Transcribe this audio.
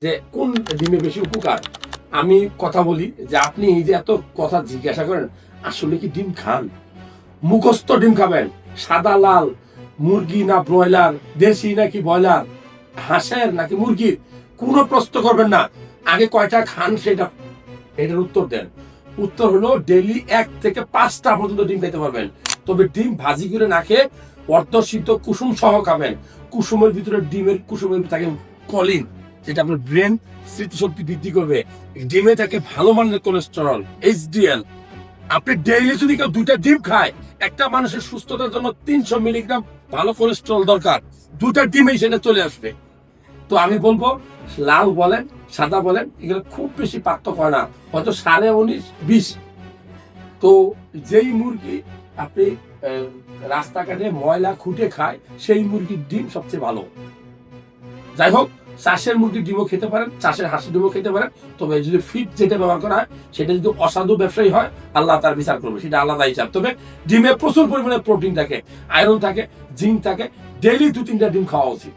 যে কোন ডিমে বেশি উপকার। আমি কথা বলি যে আপনি এই যে এত কথা জিজ্ঞাসা করেন, আসলে কি ডিম খান? মুখস্থ ডিম খাবেন, সাদা লাল, মুরগি না ব্রয়লার, দেশি নাকি ব্রয়লার, হাঁসের নাকি মুরগির, কোনো প্রশ্ন করবেন না। আগে কয়টা খান সেটা এটার উত্তর দেন। উত্তর হলো ডেইলি 1 থেকে 5টা পর্যন্ত ডিম খেতে পারবেন। তবে ডিম ভাজি করে না খেয়ে অর্ধসিদ্ধ কুসুম সহ খাবেন। কুসুমের ভিতরে ডিমের কুসুমের থাকে কলিন, যেটা আপনার ব্রেন স্মৃতিশক্তি বৃদ্ধি করবে। ডিমে থাকে ভালো মানের কোলেস্টেরল, এইচডিএল। আপনি ডেইলি যদি কেউ 2টা ডিম খায়, একটা মানুষের সুস্থতার জন্য 300 মিলিগ্রাম ভালো কোলেস্টেরল দরকার। 2টা ডিমেই সেটা চলে আসবে। তো আমি বলবো লাল বলেন সাদা বলেন, এগুলো খুব বেশি পার্থক্য হয় না, হয়তো 19.5 20। তো যেই মুরগি আপনি রাস্তাঘাটে ময়লা খুঁটে খায়, সেই মুরগির ডিম সবচেয়ে ভালো। যাই হোক, চাষের মুরগির ডিমও খেতে পারেন, চাষের হাঁসের ডিমও খেতে পারেন। তবে যদি ফিড যেটা ব্যবহার করা হয়, সেটা যদি অসাধু ব্যবসায়ী হয়, আল্লাহ তার বিচার করবে, সেটা আলাদা হিসাব। তবে ডিমে প্রচুর পরিমাণে প্রোটিন থাকে, আয়রন থাকে, জিঙ্ক থাকে। ডেইলি 2-3টা ডিম খাওয়া উচিত।